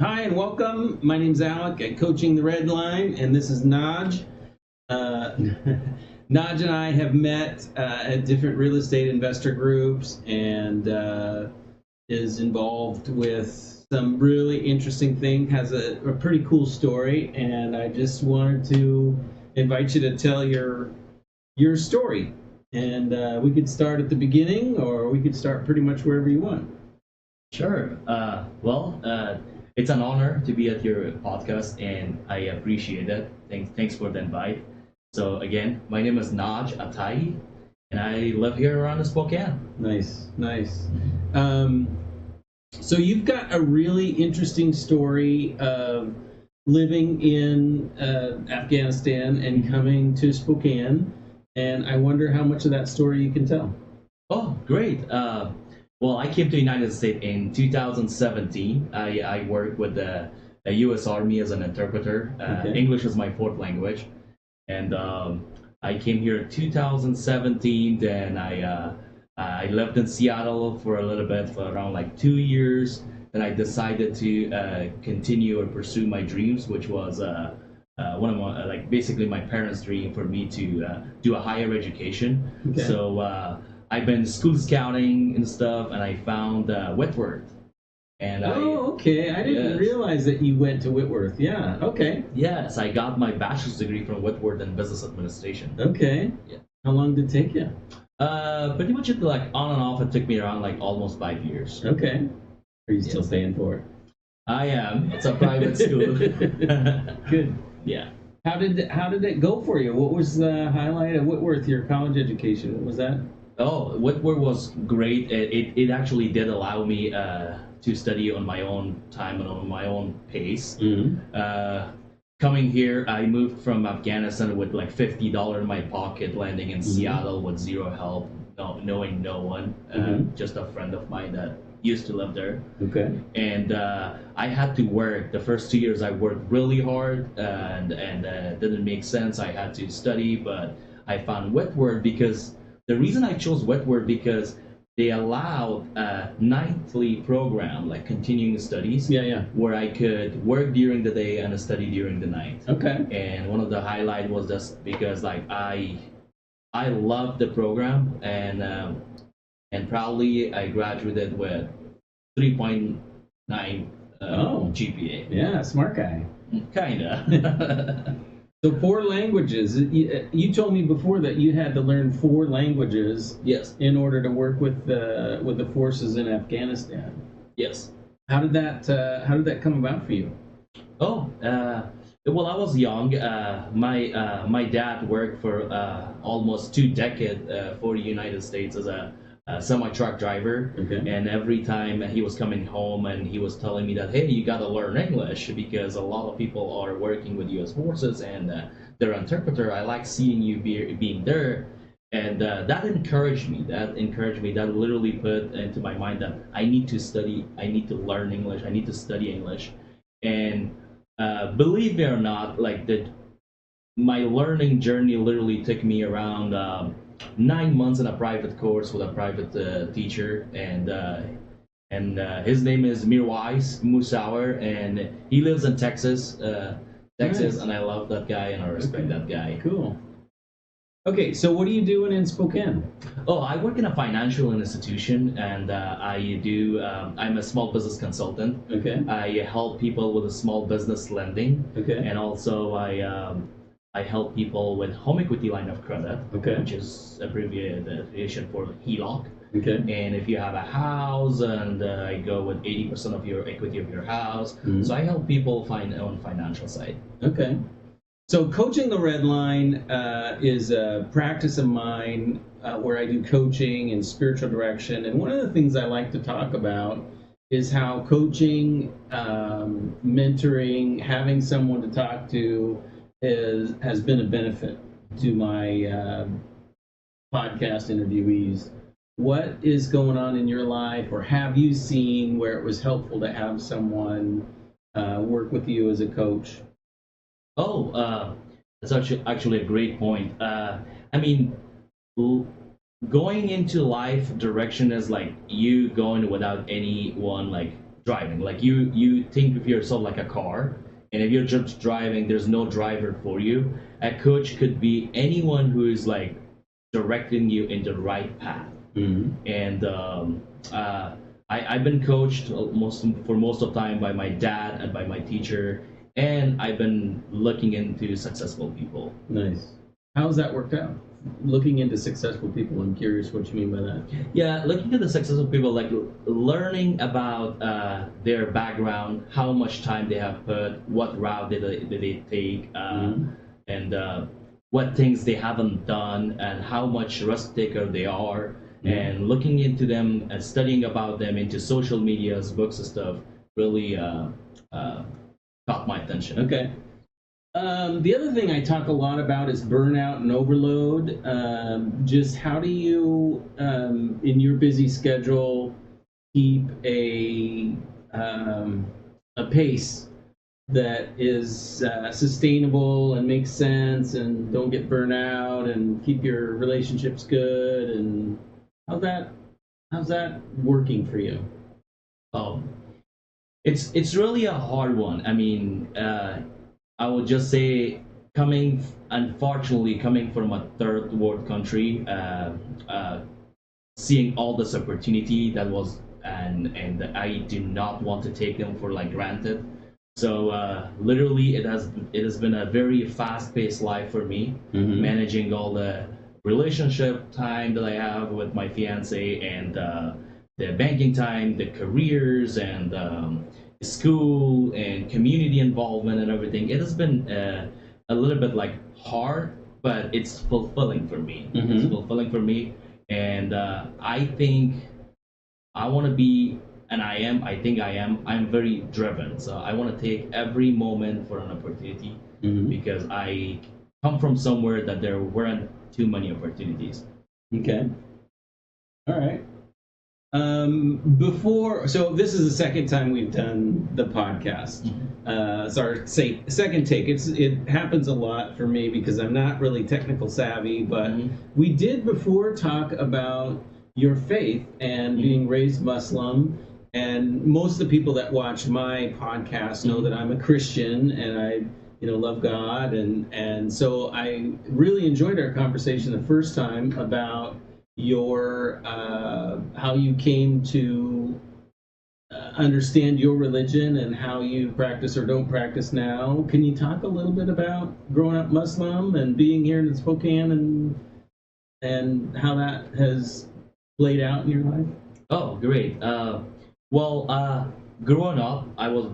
Hi and welcome. My name's Alec at Coaching the Red Line, and this is Naj. Uh, Naj and I have met at different real estate investor groups and is involved with some really interesting thing, has a pretty cool story, and I just wanted to invite you to tell your story. And we could start at the beginning, or we could start pretty much wherever you want. Sure. It's an honor to be at your podcast, and I appreciate it. Thanks for the invite. So again, my name is Naj Atai, and I live here around the Spokane. Nice. So you've got a really interesting story of living in Afghanistan and coming to Spokane, and I wonder how much of that story you can tell. Oh, great. Well, I came to the United States in 2017. I worked with the U.S. Army as an interpreter. Okay. English is my fourth language. And I came here in 2017. Then I lived in Seattle for a little bit, for around like 2 years. Then I decided to continue or pursue my dreams, which was one of my, basically my parents' dream for me to do a higher education. Okay. So I've been school scouting and stuff, and I found Whitworth. And okay. I didn't realize that you went to Whitworth. Yeah. Okay. Yes, I got my bachelor's degree from Whitworth in business administration. Okay. Yeah. How long did it take you? Pretty much like on and off. It took me around like almost 5 years. Okay. Are you still Yes. paying for it? I am. It's a private school. Good. Yeah. How did it go for you? What was the highlight of Whitworth? Your college education? What was that? Oh, Whitworth was great. It actually did allow me to study on my own time and on my own pace. Mm-hmm. Coming here, I moved from Afghanistan with like $50 in my pocket, landing in Seattle with zero help, knowing no one, just a friend of mine that used to live there. Okay. And I had to work. The first 2 years, I worked really hard, and didn't make sense. I had to study, but I found Whitworth because the reason I chose Whitworth because they allowed a nightly program, like continuing studies, Yeah. where I could work during the day and study during the night. Okay. And one of the highlight was just because like I loved the program, and proudly I graduated with 3.9 GPA. Yeah, smart guy. Kinda. So 4 languages. You told me before that you had to learn 4 languages Yes. in order to work with the forces in Afghanistan. Yes. How did that come about for you? Oh, well, I was young. My dad worked for almost 2 decades for the United States as a semi-truck driver. Okay. And every time he was coming home and he was telling me that, hey, you got to learn English because a lot of people are working with U.S. forces and they're interpreter. I like seeing you being there. And that encouraged me. That literally put into my mind that I need to study, I need to learn English, I need to study English. And believe it or not, my learning journey literally took me around 9 months in a private course with a private teacher, and his name is Mirwais Musauer, and he lives in Texas, Nice. and I love that guy and I respect that guy. Cool. Okay, so what are you doing in Spokane? Oh, I work in a financial institution, and I'm a small business consultant. Okay. I help people with a small business lending, Okay. and also I help people with home equity line of credit, Okay. which is abbreviation for HELOC. Okay. And if you have a house, and I go with 80% of your equity of your house, Mhm. so I help people find on financial side. Okay. So Coaching the Red Line is a practice of mine where I do coaching and spiritual direction. And one of the things I like to talk about is how coaching, mentoring, having someone to talk to has been a benefit to my podcast interviewees. What is going on in your life, or have you seen where it was helpful to have someone work with you as a coach? Oh, that's actually a great point. I mean, going into life direction is like you going without anyone like driving. Like you think of yourself like a car, and if you're just driving, there's no driver for you. A coach could be anyone who is like directing you in the right path. And I've been coached for most of the time by my dad and by my teacher, and I've been looking into successful people. Nice. How's that worked out? Looking into successful people, I'm curious what you mean by that. Yeah, looking at the successful people, like learning about their background, how much time they have put, what route did they take, and what things they haven't done, and how much risk taker they are, and looking into them and studying about them into social medias, books and stuff, really caught my attention. Okay. The other thing I talk a lot about is burnout and overload. Just how do you, in your busy schedule, keep a pace that is sustainable and makes sense, and don't get burnt out, and keep your relationships good? And how's that working for you? Oh, it's really a hard one. I mean, I would just say unfortunately, coming from a third world country, seeing all this opportunity that was, and I do not want to take them for like granted. So literally, it has been a very fast-paced life for me, managing all the relationship time that I have with my fiance, and the banking time, the careers, and school and community involvement and everything. It has been a little bit like hard, but it's fulfilling for me. It's fulfilling for me, and I think I want to be, and I think I am. I'm very driven, so I want to take every moment for an opportunity, because I come from somewhere that there weren't too many opportunities. Okay. All right. So this is the second time we've done the podcast. It's our second take. It happens a lot for me because I'm not really technical savvy, but we did before talk about your faith and being raised Muslim. And most of the people that watch my podcast know that I'm a Christian, and I love God, and so I really enjoyed our conversation the first time about your how you came to understand your religion and how you practice or don't practice now. Can you talk a little bit about growing up Muslim and being here in Spokane, and how that has played out in your life? Oh, great. Growing up, I was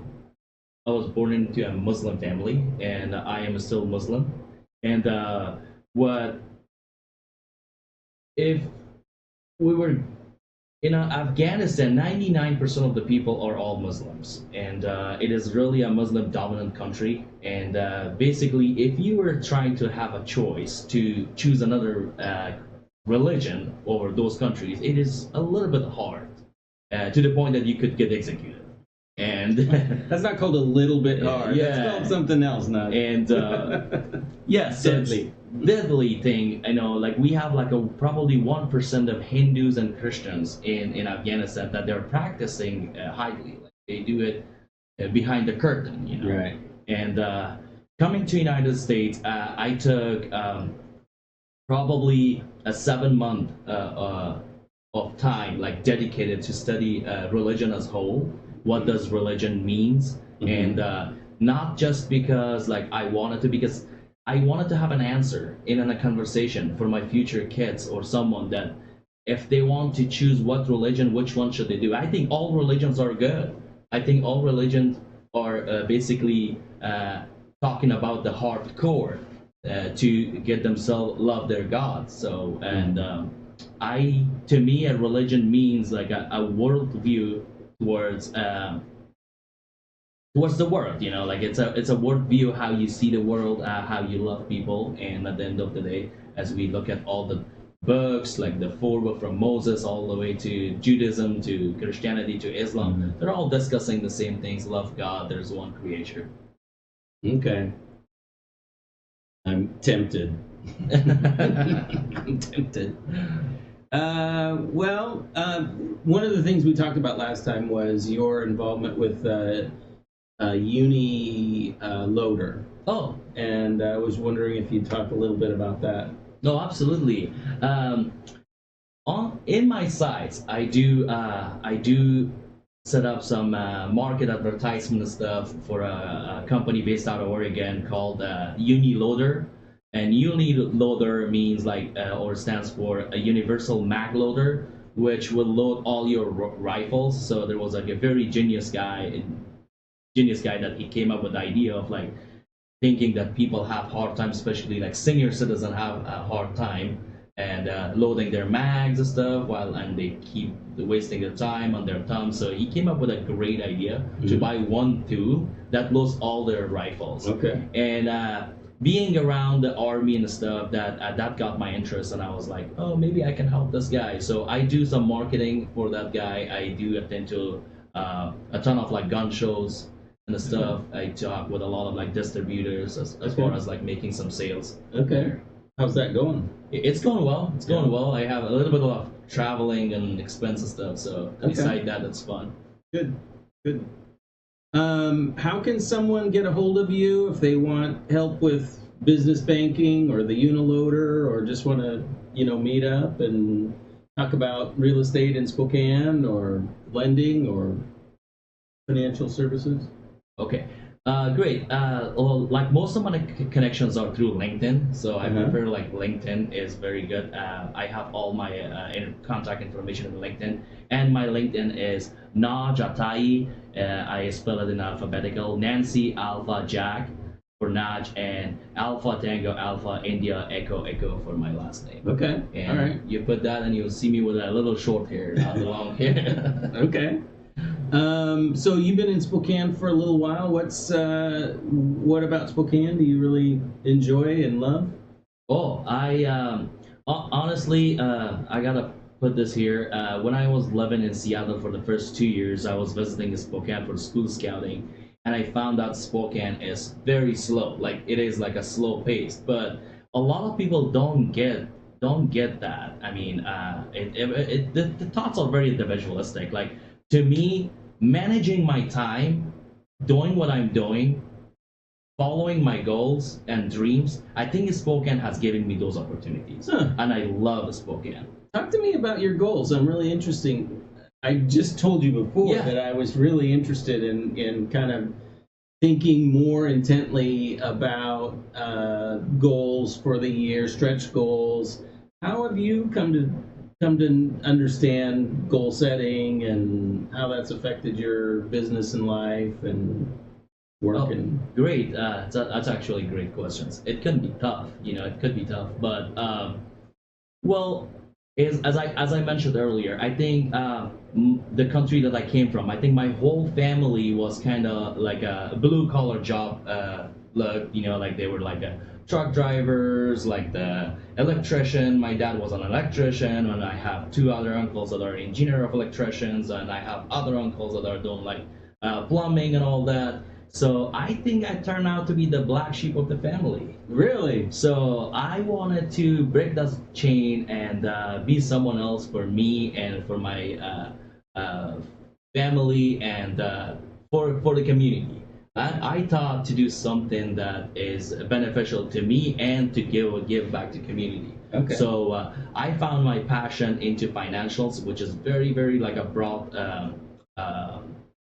born into a Muslim family, and I am still Muslim. And if we were in Afghanistan, 99% of the people are all Muslims, and it is really a Muslim dominant country. And basically, if you were trying to have a choice to choose another religion over those countries, it is a little bit hard, to the point that you could get executed. And that's not called a little bit hard. Yeah, that's called something else now. And yes, deadly thing. Like we have like probably 1% of Hindus and Christians in Afghanistan that they're practicing hidely. Like they do it behind the curtain. Right. And coming to United States, I took probably a 7 month of time, like dedicated to study religion as whole. What does religion means? And not just because like I wanted to, because I wanted to have an answer in a conversation for my future kids or someone, that if they want to choose what religion, which one should they do. I think all religions are good. I think all religions are basically talking about the hardcore to get themselves love their God. So, and to me, a religion means like a worldview towards the world, like it's a worldview, how you see the world, how you love people. And at the end of the day, as we look at all the books, like the 4 books from Moses all the way to Judaism to Christianity to Islam, they're all discussing the same things: love God, there's one creator. Okay. I'm tempted. I'm tempted. One of the things we talked about last time was your involvement with uni loader, Oh, and I was wondering if you'd talk a little bit about that. no, absolutely. In my sites, I do set up some market advertisement stuff for a company based out of Oregon called Uniloader. And Uniloader means like or stands for a universal mag loader, which will load all your rifles. So there was like a very genius guy that he came up with the idea of like thinking that people have hard time, especially like senior citizens have a hard time and loading their mags and stuff and they keep wasting their time on their thumbs. So he came up with a great idea to buy one tool that loads all their rifles. Okay. And being around the army and stuff, that got my interest, and I was like, oh, maybe I can help this guy. So I do some marketing for that guy. I do attend to a ton of like gun shows and the stuff. I talk with a lot of like distributors as far as like making some sales. Okay. How's that going? It's going well. It's going well. I have a little bit of traveling and expensive stuff, so beside that, it's fun. Good. How can someone get a hold of you if they want help with business banking or the Uniloader, or just want to, meet up and talk about real estate in Spokane or lending or financial services? Okay. Great. Well, like most of my connections are through LinkedIn, so I prefer like LinkedIn is very good. I have all my contact information in LinkedIn, and my LinkedIn is Naj Atai. I spell it in alphabetical: Nancy Alpha Jack for Naj, and Alpha Tango Alpha India Echo Echo for my last name. Okay. And all right. you put that, and you'll see me with a little short hair, not the long hair. Okay. So you've been in Spokane for a little while. What about Spokane do you really enjoy and love? Oh, honestly, I gotta put this here. When I was living in Seattle for the first 2 years, I was visiting Spokane for school scouting, and I found out Spokane is very slow. Like it is like a slow pace, but a lot of people don't get that. I mean, the thoughts are very individualistic. Like to me, managing my time, doing what I'm doing, following my goals and dreams, I think Spokane has given me those opportunities. And I love Spokane. Talk to me about your goals. I'm really interested. I just told you before that I was really interested in kind of thinking more intently about goals for the year, stretch goals. How have you come to understand goal setting and how that's affected your business and life and work? Great. That's actually great questions. It can be tough, it could be tough, but well, as I mentioned earlier, I think the country that I came from, I think my whole family was kind of like a blue collar job. Like they were like truck drivers, like the electrician. My dad was an electrician, and I have two other uncles that are engineer of electricians, and I have other uncles that are doing like plumbing and all that. So I think I turned out to be the black sheep of the family. Really? So I wanted to break that chain and be someone else for me and for my family and for the community. I thought to do something that is beneficial to me and to give back to community. Okay. So I found my passion into financials, which is very, very like a broad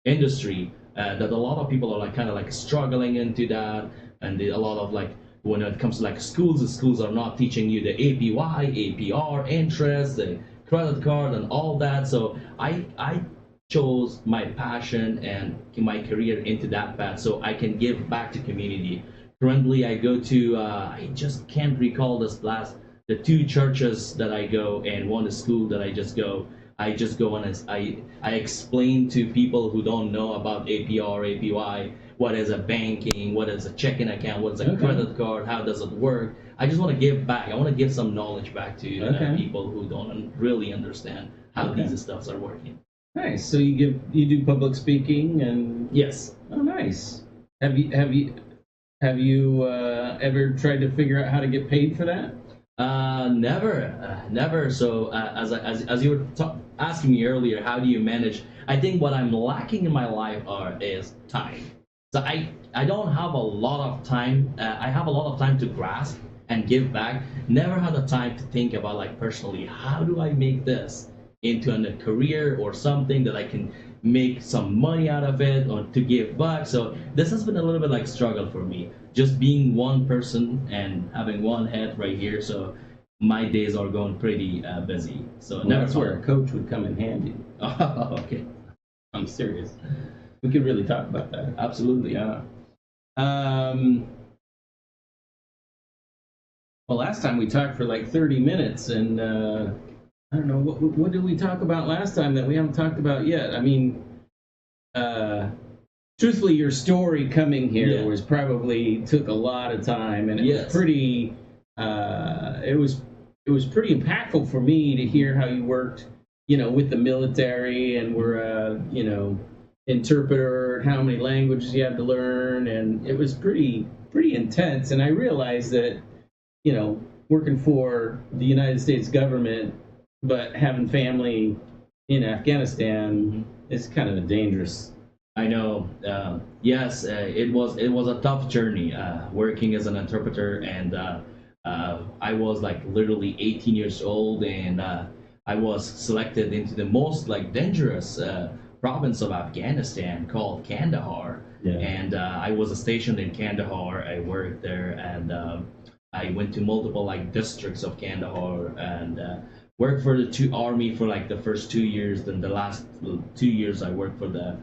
industry that a lot of people are like kind of like struggling into that, and a lot of like when it comes to like schools, the schools are not teaching you the APY, APR, interest, the credit card, and all that. So I chose my passion and my career into that path so I can give back to community. Currently, I go to I just can't recall the two churches that I go and one school that I just go. I just go and I explain to people who don't know about APR, APY, what is a banking, what is a checking account, what is a credit card, how does it work. I just want to give back. I want to give some knowledge back to people who don't really understand how these stuffs are working. Nice. So you do public speaking and yes. Oh, nice. Have you ever tried to figure out how to get paid for that? Never. So as you were asking me earlier, how do you manage? I think what I'm lacking in my life is time. So I don't have a lot of time. I have a lot of time to grasp and give back. Never had the time to think about like personally, how do I make this into a career or something that I can make some money out of it or to give back. So this has been a little bit like struggle for me. Just being one person and having one head right here. So my days are going pretty busy. So Well, never that's where a coach would come in handy. Oh, okay. I'm serious. We could really talk about that. Absolutely. Yeah. Well, last time we talked for like 30 minutes, and I don't know what did we talk about last time that we haven't talked about yet. I mean, truthfully, your story coming here was probably took a lot of time, and it was pretty. It was pretty impactful for me to hear how you worked, with the military and were a interpreter, and how many languages you had to learn, and it was pretty intense. And I realized that, working for the United States government, but having family in Afghanistan is kind of a dangerous. I know. Yes, it was a tough journey working as an interpreter, and I was like literally 18 years old, and I was selected into the most like dangerous province of Afghanistan called Kandahar. Yeah. And I was stationed in Kandahar. I worked there, and I went to multiple like districts of Kandahar, and worked for the army for like the first 2 years. Then the last 2 years I worked for the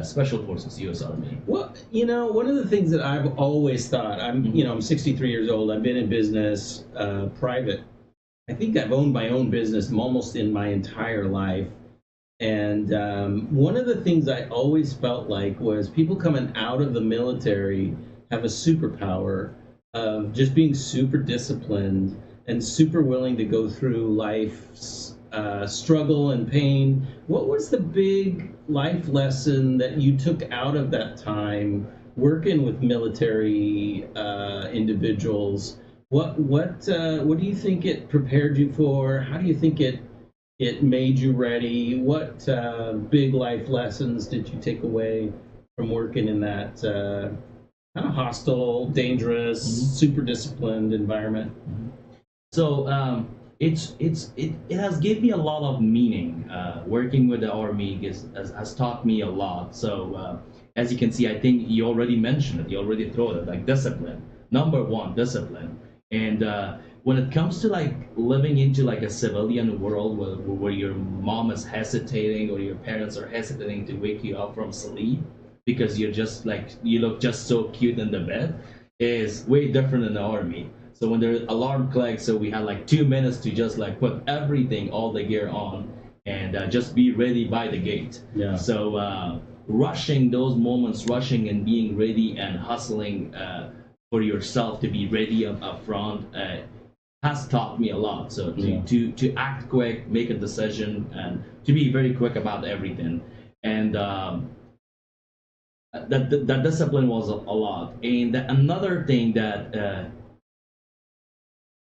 Special Forces, U.S. Army. Well, one of the things that I've always thought, I'm 63 years old. I've been in business, private. I think I've owned my own business almost in my entire life. And one of the things I always felt like was people coming out of the military have a superpower of just being super disciplined and super willing to go through life's struggle and pain. What was the big life lesson that you took out of that time working with military individuals? What do you think it prepared you for? How do you think it made you ready? What big life lessons did you take away from working in that kind of hostile, dangerous, super disciplined environment? So it has given me a lot of meaning. Working with the army has taught me a lot. So as you can see, I think you already mentioned it. You already throw it like discipline. Number one, discipline. And when it comes to like living into like a civilian world where your mom is hesitating or your parents are hesitating to wake you up from sleep because you're just like you look just so cute in the bed, is way different in the army. So when the alarm clicks, so we had like 2 minutes to just like put everything, all the gear on, and just be ready by the gate. Yeah. So rushing those moments, rushing and being ready and hustling for yourself to be ready up front has taught me a lot. So to act quick, make a decision, and to be very quick about everything. And that discipline was a lot. And another thing that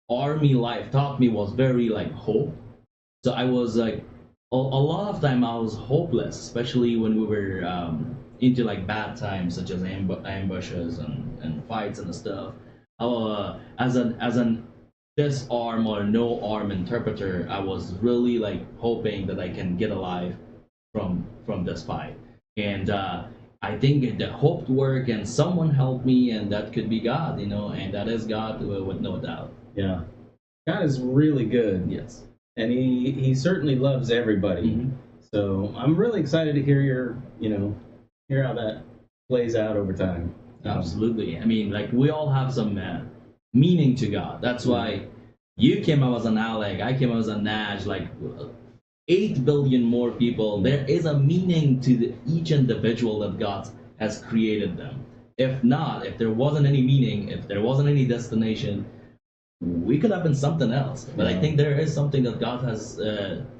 army life taught me was very like hope. So I was like a lot of time I was hopeless, especially when we were into like bad times such as ambushes and fights and stuff. As an disarm or no arm interpreter, I was really like hoping that I can get alive from this fight. And I think the hope worked, and someone helped me, and that could be God, and that is God with no doubt. Yeah, God is really good. Yes, and he certainly loves everybody. Mm-hmm. So I'm really excited to hear hear how that plays out over time. Absolutely. I mean, like we all have some meaning to God. That's why you came out as an Alec, I came out as a Naj, like 8 billion more people. There is a meaning to each individual that God has created them. If not, if there wasn't any meaning, if there wasn't any destination, we could have been something else. But I think there is something that God has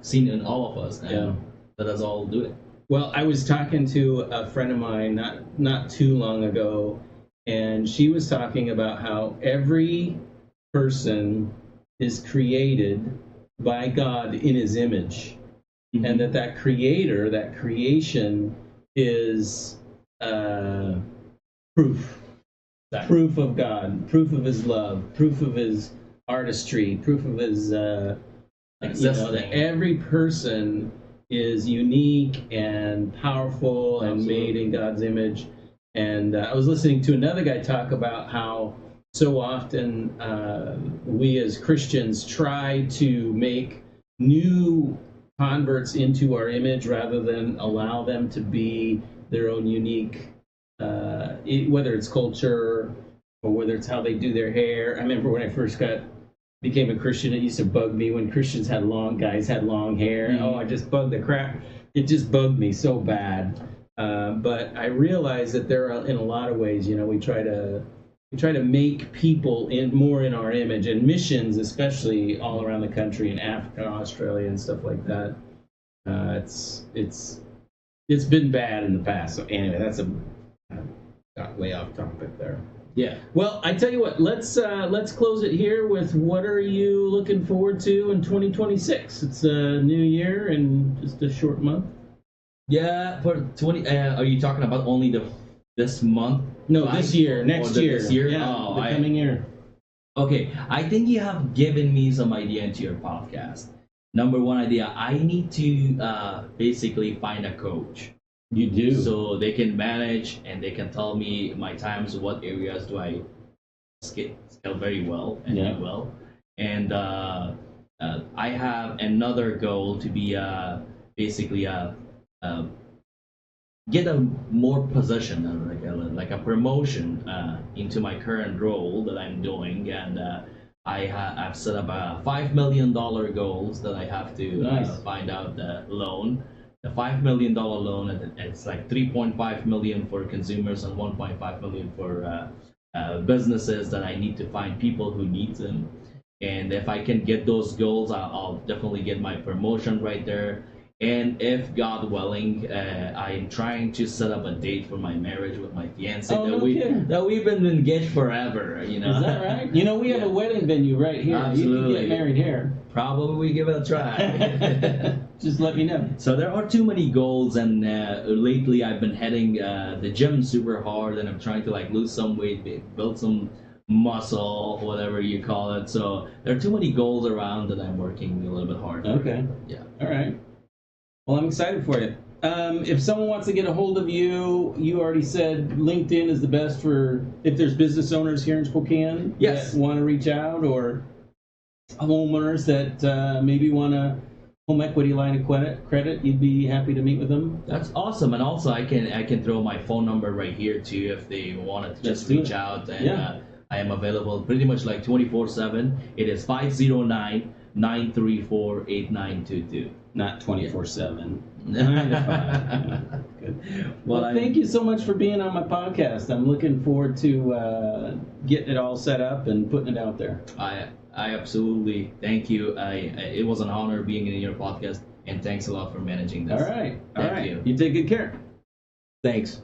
seen in all of us, and that us all do it. Well, I was talking to a friend of mine not too long ago, and she was talking about how every person is created by God in His image, and that creator, that creation, is proof. Proof of God, proof of His love, proof of His artistry, proof of His that every person is unique and powerful and made in God's image. And I was listening to another guy talk about how so often we as Christians try to make new converts into our image rather than allow them to be their own unique, whether it's culture or whether it's how they do their hair. I remember when I first became a Christian, it used to bug me when Christians guys had long hair. Oh, I just bugged the crap. It just bugged me so bad. But I realized that there are, in a lot of ways, we try to make people more in our image, and missions, especially all around the country, in Africa, Australia, and stuff like that. It's been bad in the past. So anyway, that's got way off topic there. Yeah. Well, I tell you what, let's close it here with what are you looking forward to in 2026? It's a new year and just a short month. Yeah, for 20. Are you talking about only this month? No, this year, next year. This year? Yeah, the coming year. Okay, I think you have given me some idea into your podcast. Number one idea, I need to basically find a coach. You do. So they can manage and they can tell me my times, what areas do I scale very well and do well. And I have another goal to be basically get a more position, like a promotion into my current role that I'm doing. And I've set up a $5 million goals that I have to find out the loan. The $5 million loan, it's like $3.5 million for consumers and $1.5 million for businesses that I need to find people who need them. And if I can get those goals, I'll definitely get my promotion right there. And if God willing, I am trying to set up a date for my marriage with my fiance that we've been engaged forever. Is that right? We have a wedding venue right here. Absolutely. You can get married here. Probably we give it a try. Just let me know. So there are too many goals, and lately I've been heading the gym super hard, and I'm trying to lose some weight, build some muscle, whatever you call it. So there are too many goals around that I'm working a little bit hard. Okay. Yeah. All right. Well, I'm excited for you. If someone wants to get a hold of you, you already said LinkedIn is the best for if there's business owners here in Spokane that want to reach out, or homeowners that maybe want a home equity line of credit. You'd be happy to meet with them. That's awesome. And also I can throw my phone number right here too if they wanted to just reach out. And I am available pretty much 24/7. It is 509-934-8922. Not 24/7. 9 to 5. Good. Well, thank you so much for being on my podcast. I'm looking forward to getting it all set up and putting it out there. I absolutely thank you. It was an honor being in your podcast, and thanks a lot for managing this. All right. Thank you. You take good care. Thanks.